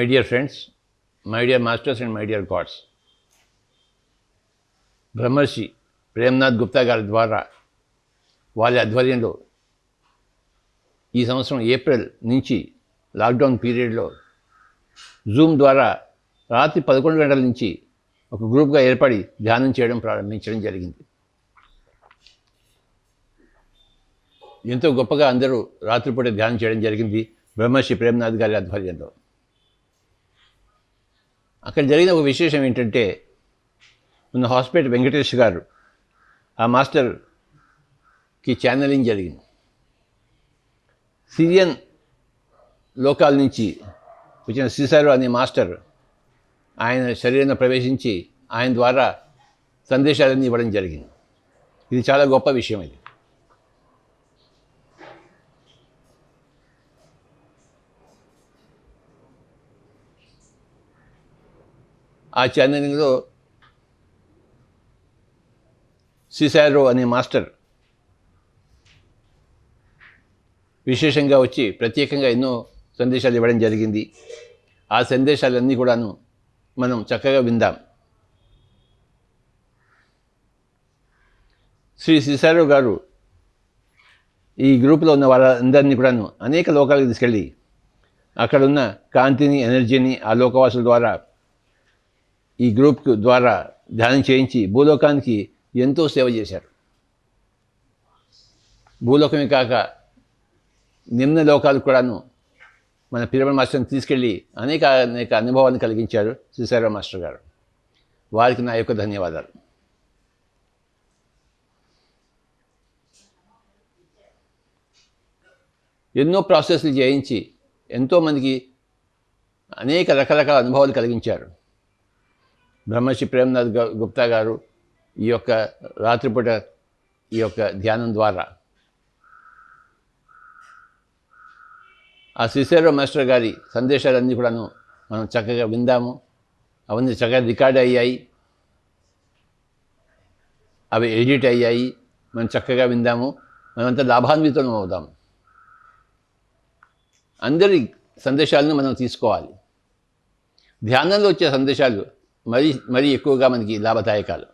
My dear friends, my dear masters and my dear gods, బ్రహ్మర్షి ప్రేమ్నాథ్ గుప్తా గారి ద్వారా వాళ్ళ ఆధ్వర్యంలో ఈ సంవత్సరం ఏప్రిల్ నుంచి లాక్డౌన్ పీరియడ్లో జూమ్ ద్వారా రాత్రి 11 గంటల నుంచి ఒక గ్రూప్గా ఏర్పడి ధ్యానం చేయడం ప్రారంభించడం జరిగింది. ఎంతో గొప్పగా అందరూ రాత్రిపూట ధ్యానం చేయడం జరిగింది బ్రహ్మర్షి ప్రేమ్నాథ్ గారి ఆధ్వర్యంలో. అక్కడ జరిగిన ఒక విశేషం ఏంటంటే, మన హాస్పిటల్ వెంకటేష్ గారు ఆ మాస్టర్కి ఛానలింగ్ జరిగింది. సిరియన్ లోకాల నుంచి వచ్చిన సిసారో అనే మాస్టర్ ఆయన శరీరంలో ప్రవేశించి ఆయన ద్వారా సందేశాలన్నీ ఇవ్వడం జరిగింది. ఇది చాలా గొప్ప విషయం. ఇది ఆ ఛానలింగ్లో సిసారో అనే మాస్టర్ విశేషంగా వచ్చి ప్రత్యేకంగా ఎన్నో సందేశాలు ఇవ్వడం జరిగింది. ఆ సందేశాలన్నీ కూడాను మనం చక్కగా విందాం. శ్రీ సిసారో గారు ఈ గ్రూపులో ఉన్న వాళ్ళందరినీ కూడాను అనేక లోకాలకు తీసుకెళ్ళి అక్కడున్న కాంతిని, ఎనర్జీని ఆ లోకవాసుల ద్వారా ఈ గ్రూప్ ద్వారా ధ్యానం చేయించి భూలోకానికి ఎంతో సేవ చేశారు. భూలోకమే కాక నిమ్న లోకాలు కూడాను మన పిరమిడ్ మాస్టర్ని తీసుకెళ్ళి అనేక అనుభవాన్ని కలిగించారు సిసారో మాస్టర్ గారు. వారికి నా యొక్క ధన్యవాదాలు. ఎన్నో ప్రాసెస్లు చేయించి ఎంతోమందికి అనేక రకరకాల అనుభవాలు కలిగించారు బ్రహ్మర్షి ప్రేమ్నాథ్ గుప్తా గారు ఈ యొక్క రాత్రిపూట ఈ యొక్క ధ్యానం ద్వారా. ఆ సిసారో మాస్టర్ గారి సందేశాలన్నీ కూడాను మనం చక్కగా విందాము. అవన్నీ చక్కగా రికార్డ్ అయ్యాయి, అవి ఎడిట్ అయ్యాయి. మనం చక్కగా విందాము, మనమంతా లాభాన్వితం అవుదాము. అందరి సందేశాలను మనం తీసుకోవాలి. ధ్యానంలో వచ్చే సందేశాలు మరీ ఎక్కువగా మనకి లాభదాయకాలు.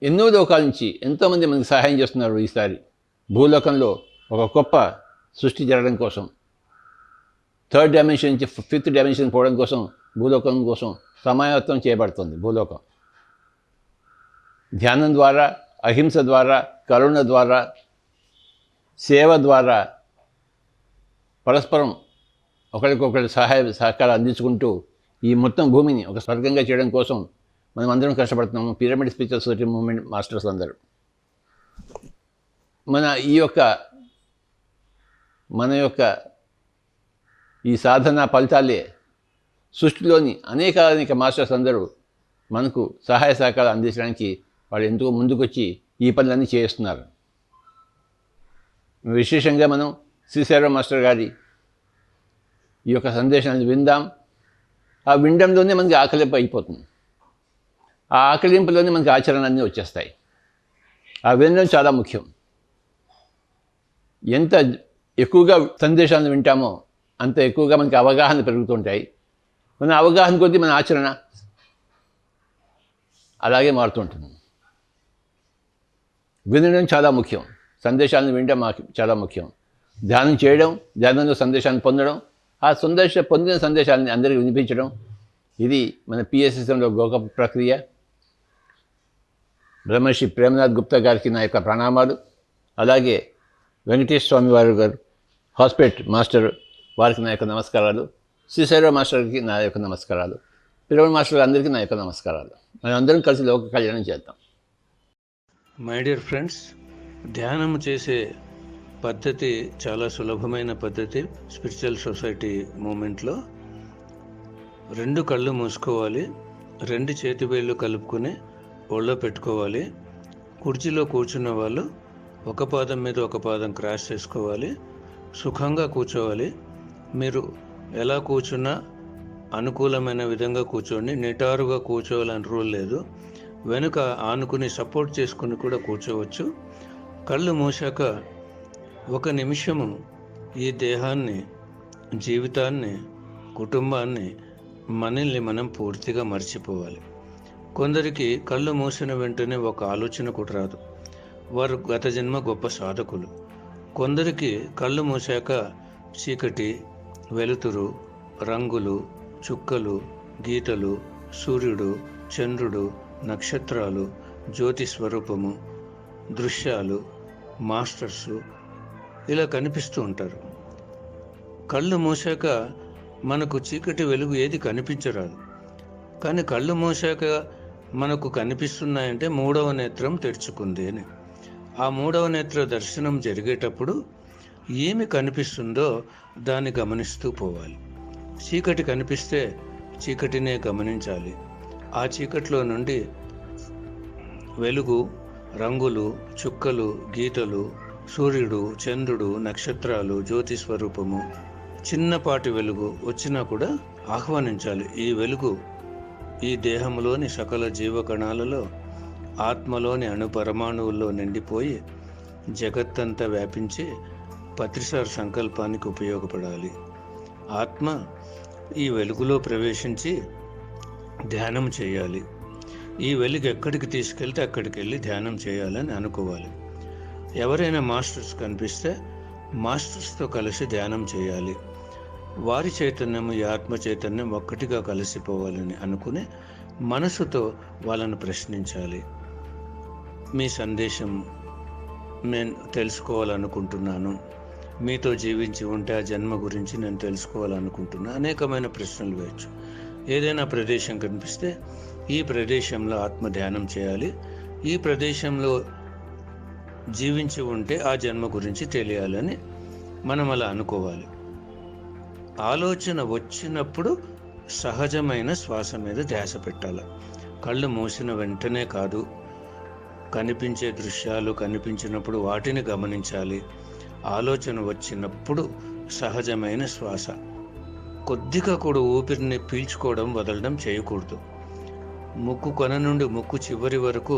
ఎన్నో లోకాల నుంచి ఎంతోమంది మనకి సహాయం చేస్తున్నారు. ఈసారి భూలోకంలో ఒక గొప్ప సృష్టి జరగడం కోసం, 3rd డైమెన్షన్ నుంచి 5th డైమెన్షన్ పోవడం కోసం, భూలోకం కోసం సమాయత్తం చేయబడుతుంది. భూలోకం ధ్యానం ద్వారా, అహింస ద్వారా, కరుణ ద్వారా, సేవ ద్వారా పరస్పరం ఒకరికొకరు సహకారం అందించుకుంటూ ఈ మొత్తం భూమిని ఒక స్వర్గంగా చేయడం కోసం మనం అందరం కష్టపడుతున్నాము. Pyramid Spiritual Society Movement masters అందరూ మన యొక్క ఈ సాధన ఫలితాలే సృష్టిలోని అనేక మాస్టర్స్ అందరూ మనకు సహాయ సహకారాలు అందించడానికి వాళ్ళు ఎంతో ముందుకొచ్చి ఈ పనులన్నీ చేస్తున్నారు. విశేషంగా మనం సిసారో మాస్టర్ గారి ఈ యొక్క సందేశాన్ని విందాం. ఆ వినడంలోనే మనకి ఆకలింపు అయిపోతుంది. ఆ ఆకలింపులోనే మనకి ఆచరణలన్నీ వచ్చేస్తాయి. ఆ వినడం చాలా ముఖ్యం. ఎంత ఎక్కువగా సందేశాలను వింటామో అంత ఎక్కువగా మనకి అవగాహన పెరుగుతుంటాయి. మన అవగాహన కొద్దీ మన ఆచరణ అలాగే మారుతుంటుంది. వినడం చాలా ముఖ్యం, సందేశాలను వినడం చాలా ముఖ్యం. ధ్యానం చేయడం, ధ్యానంలో సందేశాన్ని పొందడం, ఆ పొందిన సందేశాలని అందరికీ వినిపించడం, ఇది మన పిఎస్ఎస్ఎంలో గొప్ప ప్రక్రియ. బ్రహ్మర్షి ప్రేమ్నాథ్ గుప్తా గారికి నా యొక్క ప్రణామాలు. అలాగే వెంకటేష్ స్వామి గారు హాస్పిటల్ మాస్టర్ వారికి నా యొక్క నమస్కారాలు. సిసారో మాస్టర్కి నా యొక్క నమస్కారాలు. పిరమిడ్ మాస్టర్ అందరికీ నా యొక్క నమస్కారాలు. మనం అందరం కలిసి లోక కళ్యాణం చేద్దాం. మై డియర్ ఫ్రెండ్స్, ధ్యానం చేసే పద్ధతి చాలా సులభమైన పద్ధతి. స్పిరిచువల్ సొసైటీ మూమెంట్లో 2 కళ్ళు మూసుకోవాలి, 2 చేతి వేళ్ళు కలుపుకొని ఒళ్ళో పెట్టుకోవాలి. కుర్చీలో కూర్చున్న వాళ్ళు ఒక పాదం మీద ఒక పాదం క్రాస్ చేసుకోవాలి. సుఖంగా కూర్చోవాలి. మీరు ఎలా కూర్చున్నా అనుకూలమైన విధంగా కూర్చోండి. నిటారుగా కూర్చోవాలని రూల్ లేదు. వెనుక ఆనుకుని సపోర్ట్ చేసుకుని కూడా కూర్చోవచ్చు. కళ్ళు మూసాక ఒక నిమిషము ఈ దేహాన్ని, జీవితాన్ని, కుటుంబాన్ని, మనల్ని మనం పూర్తిగా మర్చిపోవాలి. కొందరికి కళ్ళు మూసిన వెంటనే ఒక ఆలోచన కూడా రాదు. వారు గత జన్మ గొప్ప సాధకులు. కొందరికి కళ్ళు మూసాక చీకటి, వెలుతురు, రంగులు, చుక్కలు, గీతలు, సూర్యుడు, చంద్రుడు, నక్షత్రాలు, జ్యోతి స్వరూపము, దృశ్యాలు, మాస్టర్సు ఇలా కనిపిస్తూ ఉంటారు. కళ్ళు మూసాక మనకు చీకటి, వెలుగు ఏది కనిపించరాదు. కానీ కళ్ళు మూసాక మనకు కనిపిస్తున్నాయంటే మూడవ నేత్రం తెరుచుకుంది అని. ఆ మూడవ నేత్ర దర్శనం జరిగేటప్పుడు ఏమి కనిపిస్తుందో దాన్ని గమనిస్తూ పోవాలి. చీకటి కనిపిస్తే చీకటినే గమనించాలి. ఆ చీకటిలో నుండి వెలుగు, రంగులు, చుక్కలు, గీతలు, సూర్యుడు, చంద్రుడు, నక్షత్రాలు, జ్యోతి స్వరూపము, చిన్నపాటి వెలుగు వచ్చినా కూడా ఆహ్వానించాలి. ఈ వెలుగు ఈ దేహంలోని సకల జీవకణాలలో, ఆత్మలోని అణుపరమాణువుల్లో నిండిపోయి జగత్తంతా వ్యాపించి పత్రిసార్ సంకల్పానికి ఉపయోగపడాలి. ఆత్మ ఈ వెలుగులో ప్రవేశించి ధ్యానం చేయాలి. ఈ వెలుగు ఎక్కడికి తీసుకెళ్తే అక్కడికి వెళ్ళి ధ్యానం చేయాలని అనుకోవాలి. ఎవరైనా మాస్టర్స్ కనిపిస్తే మాస్టర్స్తో కలిసి ధ్యానం చేయాలి. వారి చైతన్యం, ఈ ఆత్మ చైతన్యం ఒక్కటిగా కలిసిపోవాలని అనుకుని మనసుతో వాళ్ళను ప్రశ్నించాలి. మీ సందేశం నేను తెలుసుకోవాలనుకుంటున్నాను, మీతో జీవించి ఉంటే ఆ జన్మ గురించి నేను తెలుసుకోవాలనుకుంటున్నాను. అనేకమైన ప్రశ్నలు వేయచ్చు. ఏదైనా ప్రదేశం కనిపిస్తే ఈ ప్రదేశంలో ఆత్మ ధ్యానం చేయాలి, ఈ ప్రదేశంలో జీవించి ఉంటే ఆ జన్మ గురించి తెలియాలని మనం అలా అనుకోవాలి. ఆలోచన వచ్చినప్పుడు సహజమైన శ్వాస మీద ధ్యాస పెట్టాలి. కళ్ళు మూసిన వెంటనే కాదు, కనిపించే దృశ్యాలు కనిపించినప్పుడు వాటిని గమనించాలి. ఆలోచన వచ్చినప్పుడు సహజమైన శ్వాస, కొద్దిగా కూడా ఊపిరిని పీల్చుకోవడం వదలడం చేయకూడదు. ముక్కు కొన నుండి ముక్కు చివరి వరకు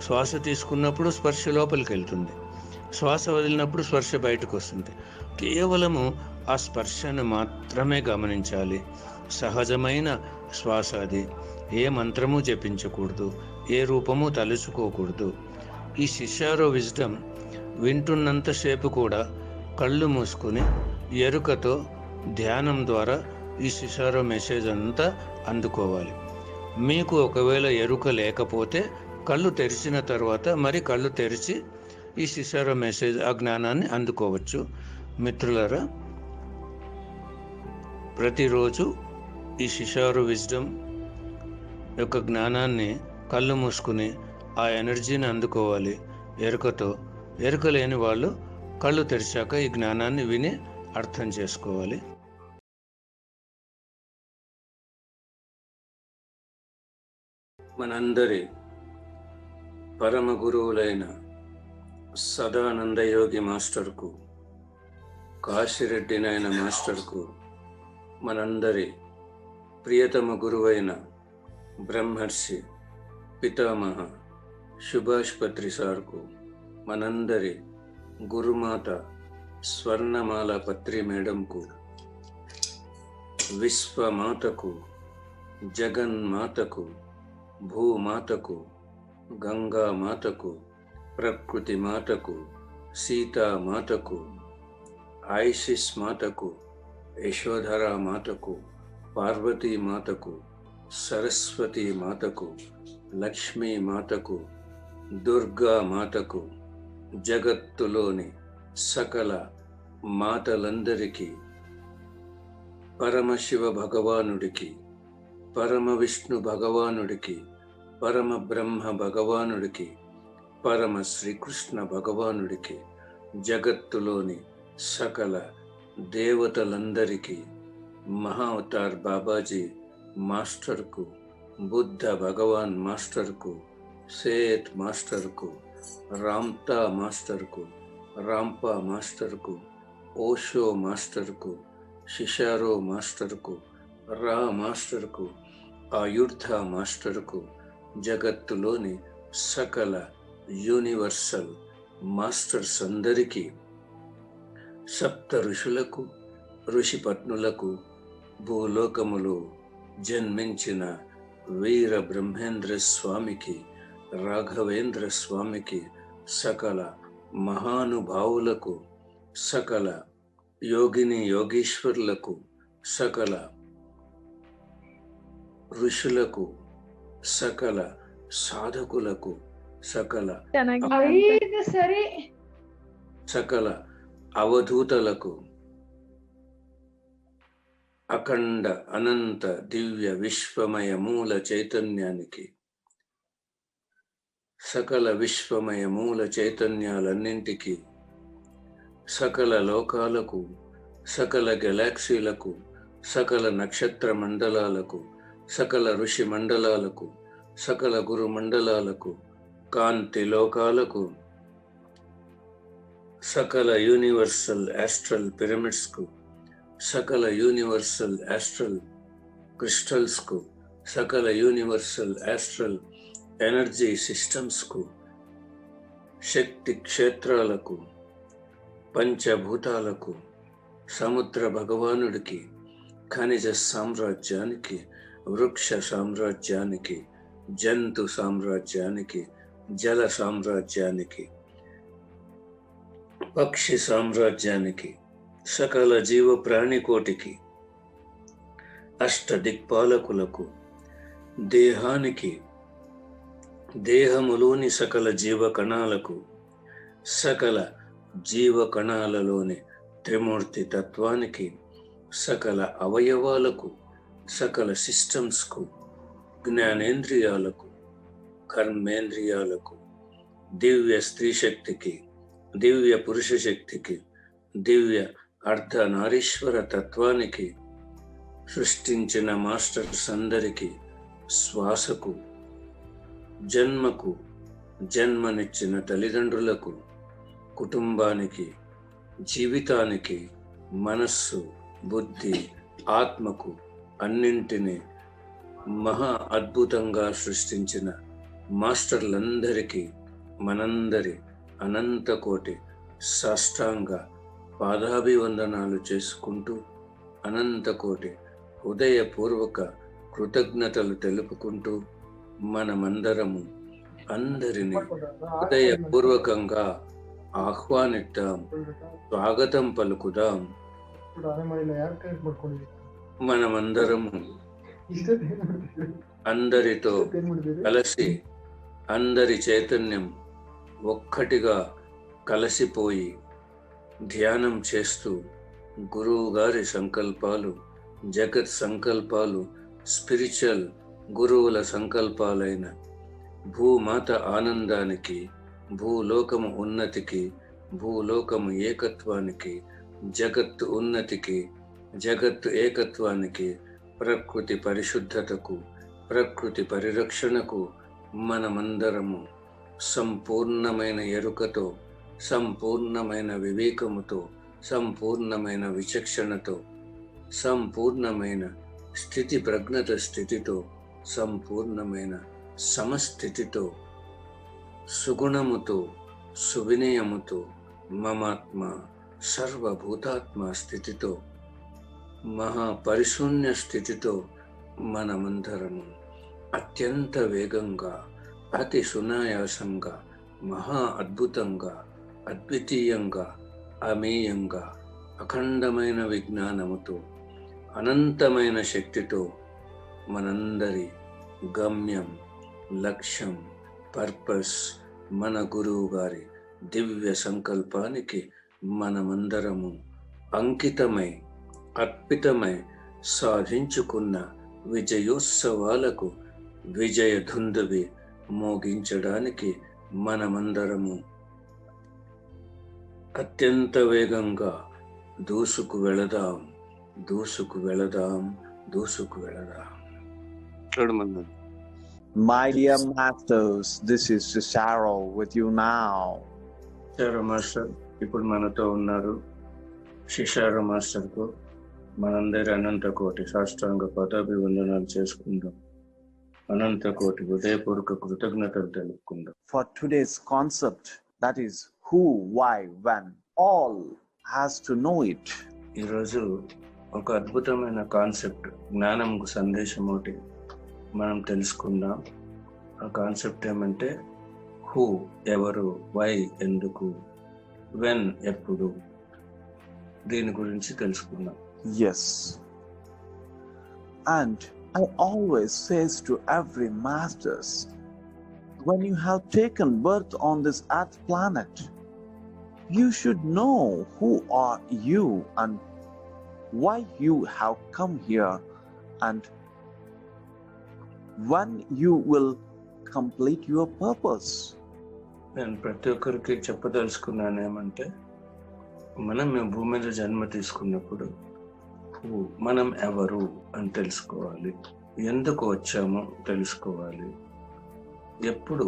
శ్వాస తీసుకున్నప్పుడు స్పర్శ లోపలికి వెళ్తుంది, శ్వాస వదిలినప్పుడు స్పర్శ బయటకు వస్తుంది. కేవలము ఆ స్పర్శను మాత్రమే గమనించాలి. సహజమైన శ్వాస అది. ఏ మంత్రము జపించకూడదు, ఏ రూపము తలుచుకోకూడదు. ఈ శిష్యారో విజ్డమ్ వింటున్నంతసేపు కూడా కళ్ళు మూసుకుని ఎరుకతో ధ్యానం ద్వారా ఈ శిష్యారో మెసేజ్ అంతా అందుకోవాలి. మీకు ఒకవేళ ఎరుక లేకపోతే కళ్ళు తెరిచిన తర్వాత మరి కళ్ళు తెరిచి ఈ శిష్యారో మెసేజ్, ఆ జ్ఞానాన్ని అందుకోవచ్చు. మిత్రులారా, ప్రతిరోజు ఈ శిష్యారో విజ్డమ్ యొక్క జ్ఞానాన్ని కళ్ళు మూసుకుని ఆ ఎనర్జీని అందుకోవాలి ఎరుకతో. ఎరుక లేని వాళ్ళు కళ్ళు తెరిచాక ఈ జ్ఞానాన్ని విని అర్థం చేసుకోవాలి. మనందరి పరమ గురువులైన సదానందయోగి మాస్టర్కు, కాశిరెడ్డి నాయన మాస్టర్కు, మనందరి ప్రియతమ గురువైన బ్రహ్మర్షి పితామహ సుభాష్ పత్రి సార్కు, మనందరి గురుమాత స్వర్ణమాల పత్రి మేడంకు, విశ్వమాతకు, జగన్మాతకు, భూమాతకు, గంగామాతకు, ప్రకృతి మాతకు, సీతామాతకు, ఐసిస్ మాతకు, యశోధరా మాతకు, పార్వతీ మాతకు, సరస్వతీ మాతకు, లక్ష్మీ మాతకు, దుర్గా మాతకు, జగత్తులోని సకల మాతలందరికీ, పరమశివ భగవానుడికి, పరమ విష్ణు భగవానుడికి, పరమ బ్రహ్మ భగవానుడికి, పరమ శ్రీకృష్ణ భగవానుడికి, జగత్తులోని సకల దేవతలందరికీ, మహా అవతార్ బాబాజీ మాస్టర్కు, బుద్ధ భగవాన్ మాస్టర్కు, సేత్ మాస్టర్కు, రామ్తా మాస్టర్కు, రాంపా మాస్టర్కు, ఓషో మాస్టర్కు, శిషారో మాస్టర్కు, రా మాస్టర్కు, ఆయుర్ధ మాస్టర్కు, జగత్తులోని సకల యూనివర్సల్ మాస్టర్స్ అందరికీ సప్త ఋషులకు ఋషిపత్నులకు భూలోకములో జన్మించిన వీర బ్రహ్మేంద్ర స్వామికి, రాఘవేంద్ర స్వామికి, సకల మహానుభావులకు, సకల యోగిని యోగీశ్వరులకు, సకల ఋషులకు, సకల సాధకులకు, సకల అవధూతలకు, అఖండ అనంత దివ్య విశ్వమయ మూల చైతన్యానికి, సకల విశ్వమయ మూల చైతన్యాలన్నింటికి, సకల లోకాలకు, సకల గెలాక్సీలకు, సకల నక్షత్ర మండలాలకు, సకల ఋషి మండలాలకు, సకల గురు మండలాలకు, కాంతి లోకాలకు, సకల యూనివర్సల్ ఆస్ట్రల్ పిరమిడ్స్కు, సకల యూనివర్సల్ ఆస్ట్రల్ క్రిస్టల్స్కు, సకల యూనివర్సల్ ఆస్ట్రల్ ఎనర్జీ సిస్టమ్స్కు, శక్తి క్షేత్రాలకు, పంచభూతాలకు, సముద్ర భగవానుడికి, ఖనిజ సామ్రాజ్యానికి, వృక్ష సామ్రాజ్యానికి, జంతు సామ్రాజ్యానికి, జల సామ్రాజ్యానికి, పక్షి సామ్రాజ్యానికి, సకల జీవ ప్రాణికోటికి, అష్ట దిక్పాలకులకు, దేహానికి, దేహములోని సకల జీవ కణాలకు, సకల జీవ కణాలలోని త్రిమూర్తి తత్వానికి, సకల అవయవాలకు, సకల సిస్టమ్స్కు, జ్ఞానేంద్రియాలకు, కర్మేంద్రియాలకు, దివ్య స్త్రీ శక్తికి, దివ్య పురుష శక్తికి, దివ్య అర్ధనారీశ్వర తత్వానికి, సృష్టించిన మాస్టర్స్ అందరికీ, శ్వాసకు, జన్మకు, జన్మనిచ్చిన తల్లిదండ్రులకు, కుటుంబానికి, జీవితానికి, మనస్సు, బుద్ధి, ఆత్మకు, అన్నింటినీ మహా అద్భుతంగా సృష్టించిన మాస్టర్లందరికీ మనందరి అనంత కోటి సాష్టాంగ పాదాభివందనాలు చేసుకుంటూ, అనంత కోటి హృదయపూర్వక కృతజ్ఞతలు తెలుపుకుంటూ, మనమందరము అందరినీ హృదయపూర్వకంగా ఆహ్వానిద్దాం, స్వాగతం పలుకుదాం. మనమందరము అందరితో కలిసి, అందరి చైతన్యం ఒక్కటిగా కలిసిపోయి ధ్యానం చేస్తూ, గురువు గారి సంకల్పాలు, జగత్ సంకల్పాలు, స్పిరిచువల్ గురువుల సంకల్పాలైన భూమాత ఆనందానికి, భూలోకము ఉన్నతికి, భూలోకము ఏకత్వానికి, జగత్తు ఉన్నతికి, జగత్తు ఏకత్వానికి, ప్రకృతి పరిశుద్ధతకు, ప్రకృతి పరిరక్షణకు మనమందరము సంపూర్ణమైన ఎరుకతో, సంపూర్ణమైన వివేకముతో, సంపూర్ణమైన విచక్షణతో, సంపూర్ణమైన స్థితి ప్రజ్ఞత స్థితితో, సంపూర్ణమైన సమస్థితితో, సుగుణముతో, సువినయముతో, మమాత్మ సర్వభూతాత్మ స్థితితో, మహాపరిశూన్య స్థితితో మనమందరము అత్యంత వేగంగా, అతి సునాయాసంగా, మహా అద్భుతంగా, అద్వితీయంగా, అమేయంగా, అఖండమైన విజ్ఞానముతో, అనంతమైన శక్తితో మనందరి గమ్యం, లక్ష్యం, పర్పస్, మన గురువు గారి దివ్య సంకల్పానికి మనమందరము అంకితమై, అర్పితమై సాధించుకున్న విజయోత్సవాలకు విజయ ధుందువి మోగించడానికి మనమందరము అత్యంత వేగంగా దూసుకు వెళదాం, దూసుకు వెళదాం, దూసుకు వెళదాం. చూడమన్నా. My dear masters, this is Cesaro with you now. Cesaro master ఇప్పుడు మనతో ఉన్నారు. శిశారో మాస్టర్కు మనందరి అనంత కోటి సాష్టాంగ పదాభివందనాలు చేసుకుందాం. అనంత కోటి హృదయపూర్వక కృతజ్ఞతలు తెలుపుకుందాం. For today's concept, that is who, why, when, all has to know it. ఈరోజు ఒక అద్భుతమైన కాన్సెప్ట్, జ్ఞానంకు సందేశం ఒకటి మనం తెలుసుకుందాం. ఆ కాన్సెప్ట్ ఏమంటే హూ, ఎవరు, వై, ఎందుకు, వెన్, ఎప్పుడు, దీని గురించి తెలుసుకుందాం. Yes. And I always says to every masters, when you have taken birth on this earth planet, you should know who are you and why you have come here and when you will complete your purpose. నేను ప్రతి ఒక్కరికి చెప్పదలుచుకున్నాను ఏమంటే, మనం ఈ భూమి మీద జన్మ తీసుకున్నప్పుడు మనం ఎవరు అని తెలుసుకోవాలి, ఎందుకు వచ్చామో తెలుసుకోవాలి, ఎప్పుడు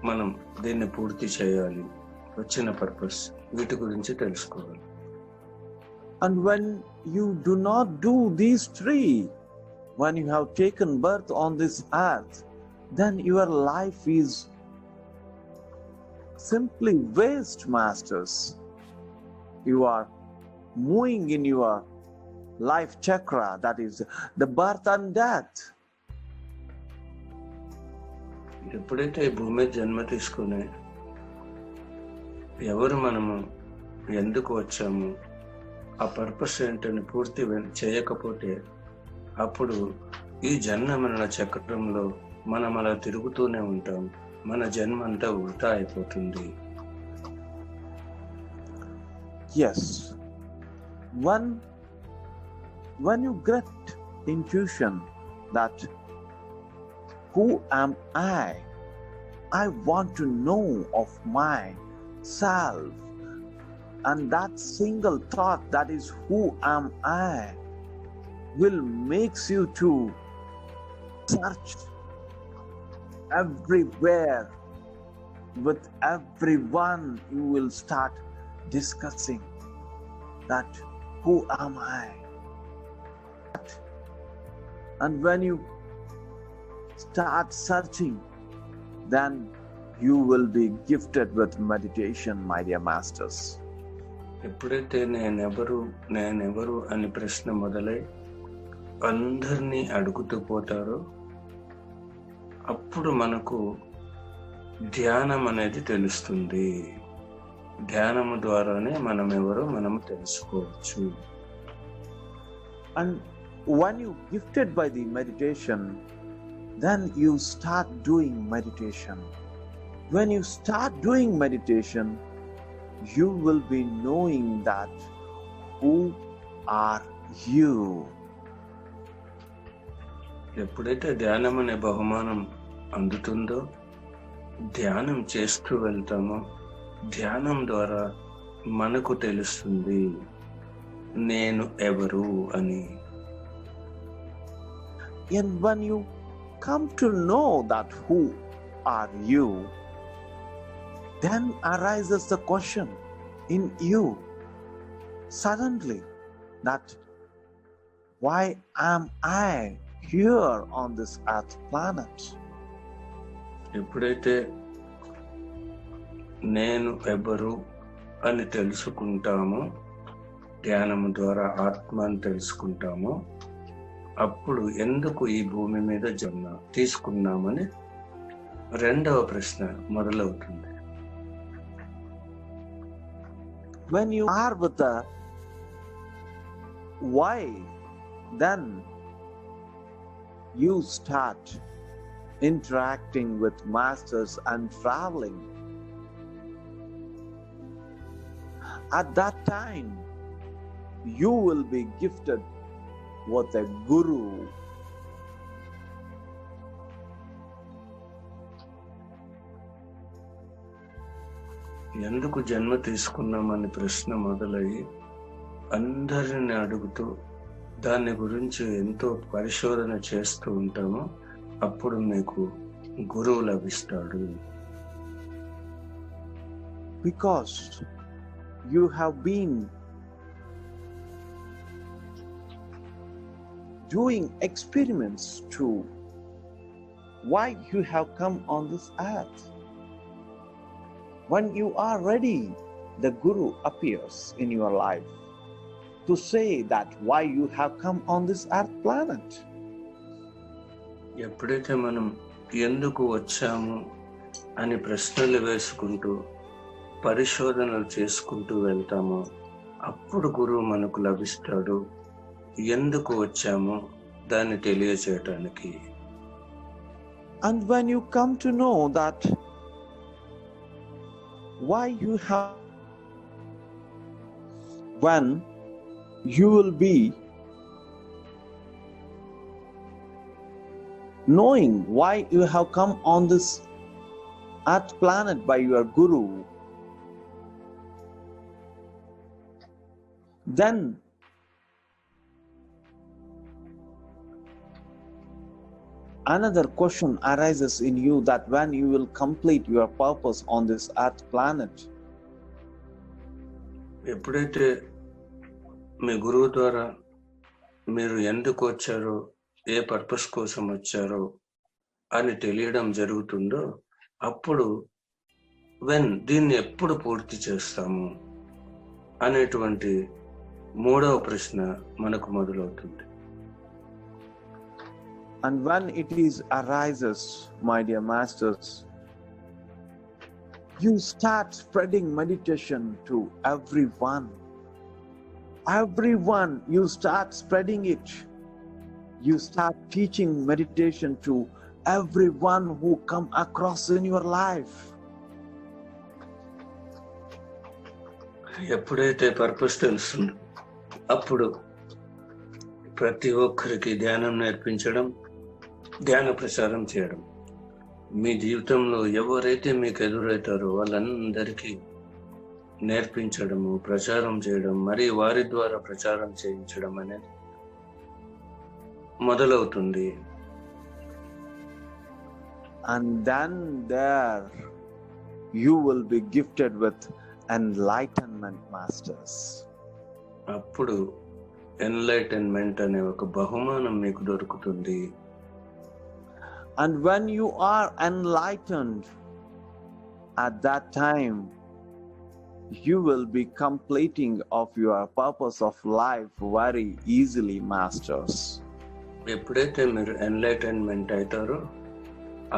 మనం దీన్ని పూర్తి చేయాలి, వచ్చిన పర్పస్, వీటి గురించి తెలుసుకోవాలి. And when you do not do these three, when you have taken birth on this earth, then your life is simply waste, masters. You are moving in your life chakra, that is the birth and death. ఎప్పుడైతే ఈ భూమి మీద జన్మ తీసుకుని ఎవరు మనము, ఎందుకు వచ్చాము, ఆ పర్పస్ ఏంటని పూర్తి చేయకపోతే అప్పుడు ఈ జన్మ మరణ చక్రంలో మనం అలా తిరుగుతూనే ఉంటాం. మన జన్మ అంతా వృధా అయిపోతుంది. Yes. When you get intuition that who am I want to know of myself, and that single thought, that is who am I, will makes you to search everywhere. With everyone you will start discussing that who am I. And when you start searching, then you will be gifted with meditation, my dear masters. ఎప్పుడైతే నేనెవరు అని ప్రశ్న మొదలై అందరినీ అడుగుతూ పోతారో అప్పుడు మనకు ధ్యానం అనేది తెలుస్తుంది. ధ్యానము ద్వారానే మనం ఎవరో మనము తెలుసుకోవచ్చు. And when you gifted by the meditation, then you start doing meditation. When you start doing meditation, you will be knowing that who are you. ఎప్పుడైతే ధ్యానం అనే బహుమానం అందుతుందో, ధ్యానం చేస్తూ వెళ్తామో, ధ్యానం ద్వారా మనకు తెలుస్తుంది నేను ఎవరు అని. And when you come to know that who are you, then arises the question in you suddenly that why am I here on this earth planet? ఎప్పుడైతే నేను ఎవరు అని తెలుసుకుంటామో, ధ్యానము ద్వారా ఆత్మని తెలుసుకుంటామో, అప్పుడు ఎందుకు ఈ భూమి మీద జన్మ తీసుకున్నామని రెండవ ప్రశ్న మొదలవుతుంది. When you are with the why, then you start interacting with masters and traveling. At that time, you will be gifted with a guru. ఎందుకు జన్మ తీసుకున్నామని ప్రశ్న మొదలయ్యి అందరిని అడుగుతూ దాని గురించి ఎంతో పరిశోధన చేస్తూ ఉంటామో అప్పుడు మీకు గురువు లభిస్తాడు. Because you have been doing experiments to why you have come on this earth. When you are ready the Guru appears in your life to say that why you have come on this earth planet. ఎప్పుడైతే మనం ఎందుకు వచ్చాము అని ప్రశ్నలు వేసుకుంటూ పరిశోధనలు చేసుకుంటూ వెళ్తామో అప్పుడు గురువు మనకు లభిస్తాడు. ఎందుకు వచ్చామో దాన్ని తెలియచేయటానికి. And when you come to know that why you have, when you will be knowing why you have come on this earth planet by your Guru, then another question arises in you that when you will complete your purpose on this earth planet. ఎప్పుడైతే మీ గురువు ద్వారా మీరు ఎందుకు వచ్చారో, ఏ purpose కోసం వచ్చారో అని తెలియడం జరుగుతుందో అప్పుడు దీన్ని ఎప్పుడు పూర్తి చేస్తాము అనేటువంటి మూడవ ప్రశ్న మనకు మొదలవుతుంది. And when it arises, my dear masters, you start spreading meditation to everyone. Everyone, you start spreading it. You start teaching meditation to everyone who come across in your life. ఎప్పుడైతే పర్పస్ తెలుస్తుందో అప్పుడు ప్రతి ఒక్కరికి ధ్యానం నేర్పించడం, ధ్యాన ప్రచారం చేయడం. మీ జీవితంలో ఎవరైతే మీకు ఎదురవుతారో వాళ్ళందరికీ నేర్పించడము, ప్రచారం చేయడం, మరి వారి ద్వారా ప్రచారం చేయించడం అనేది మొదలవుతుంది. And then there you will be gifted with enlightenment, masters. అప్పుడు ఎన్లైటన్మెంట్ అనే ఒక బహుమానం మీకు దొరుకుతుంది. And when you are enlightened, at that time you will be completing of your purpose of life very easily, masters. ఎప్పుడైతే మీరు enlightenment అవుతారో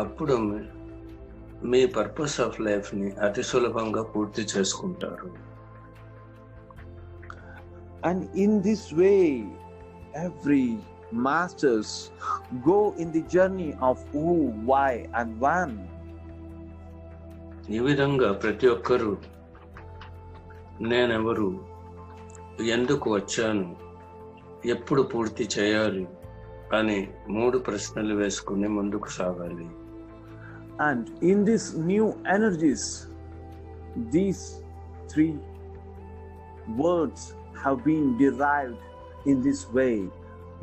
అప్పుడు మీ పర్పస్ ఆఫ్ లైఫ్ ని అతి సులభంగా పూర్తి చేసుకుంటారు. And in this way every masters go in the journey of who, why and when. ఈ విధంగా ప్రతి ఒక్కరూ నేనెవరు, ఎందుకు వచ్చాను, ఎప్పుడు పూర్తి చేయాలి అని మూడు ప్రశ్నలు వేసుకుని ముందుకు సాగాలి. And in these new energies, these three words have been derived in this way.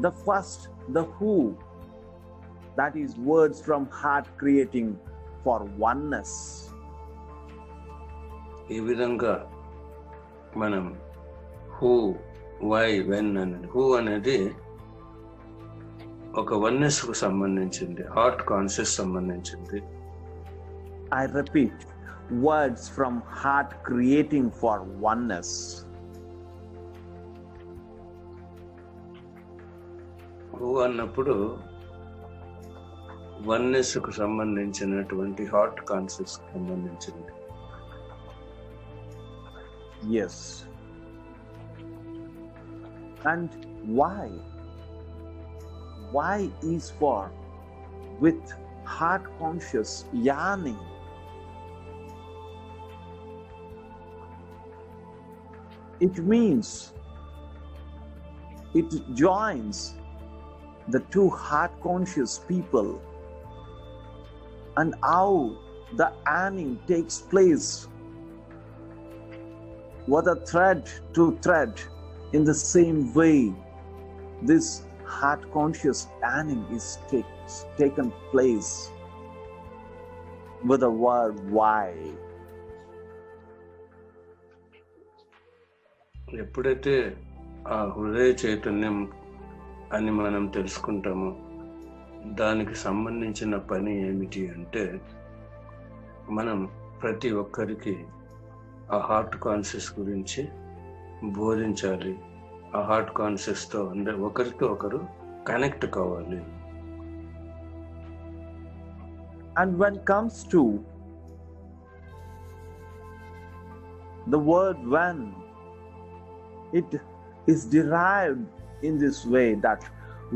The first, the who, that is words from heart creating for oneness. ఈ విధంగా మనం హూ, వై, వెన్ అనేది, హూ అనేది ఒక వన్నెస్ కు సంబంధించింది, heart conscious సంబంధించింది. I repeat, words from heart creating for oneness. Who అన్నప్పుడు వన్నెస్ కు సంబంధించినటువంటి హార్ట్ కాన్షియస్ కు సంబంధించింది. Yes. And why? Why is for with heart conscious yearning. It means it joins the two heart conscious people, and how the yearning takes place whether thread to thread in the same way. This heart conscious yearning is taken place with the word why. ఎప్పుడైతే ఆ హృదయ చైతన్యం అని మనం తెలుసుకుంటామో దానికి సంబంధించిన పని ఏమిటి అంటే మనం ప్రతి ఒక్కరికి ఆ హార్ట్ కాన్షియస్ గురించి బోధించాలి. ఆ హార్ట్ కాన్షియస్తో ఒకరితో ఒకరు కనెక్ట్ కావాలి. And when comes to the word when, it is derived in this way that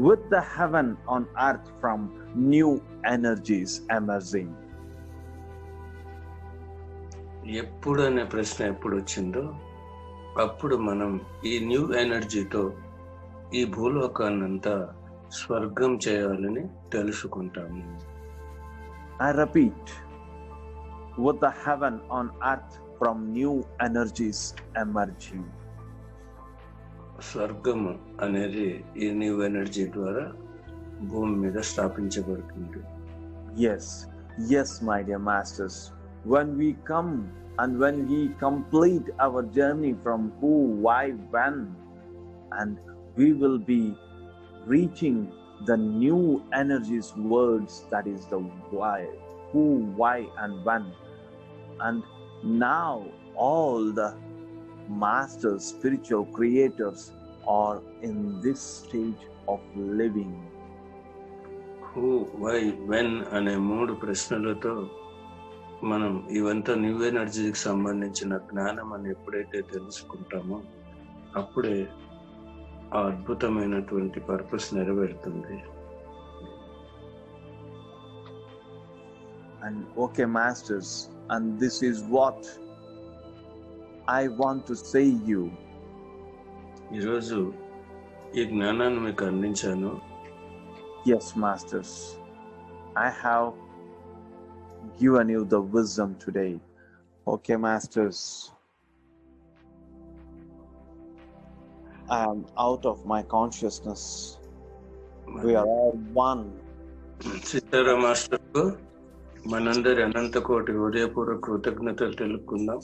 with the heaven on earth from new energies emerging. ఎప్పుడు అనే ప్రశ్న ఎప్పుడు వచ్చిందో అప్పుడు మనం ఈ న్యూ ఎనర్జీతో ఈ భూలోకాన్నంతా స్వర్గం చేయాలని తెలుసుకుంటాము. I repeat, with the heaven on earth from new energies emerging. స్వర్గము అనేది ఈ న్యూ ఎనర్జీ ద్వారా భూమి మీద స్థాపించబడుతుంది. Yes, my dear masters. When we come and when we complete our journey from who, why, when, and we will be reaching the new energies words, that is the why, who, why, and when. And now all the masters, spiritual creators are in this stage of living. Who, why, when అనే 3 ప్రశ్నలతో మనం ఇవంతా new ఎనర్జీకి సంబంధించిన జ్ఞానం అని ఎప్పుడైతే తెలుసుకుంటామో అప్పుడే ఆ అద్భుతమైనటువంటి పర్పస్ నెరవేరుతుంది. And okay, masters, and this is what I want to say you. ఈరోజు ఈ జ్ఞానాన్ని మీకు అందించాను. Yes, masters, I have given you the wisdom today. Okay, masters, I am out of my consciousness. We are all one. Sitaram మాస్టర్కు మనందరి అనంత కోటి హృదయపూర్వక కృతజ్ఞతలు తెలుపుకుందాం.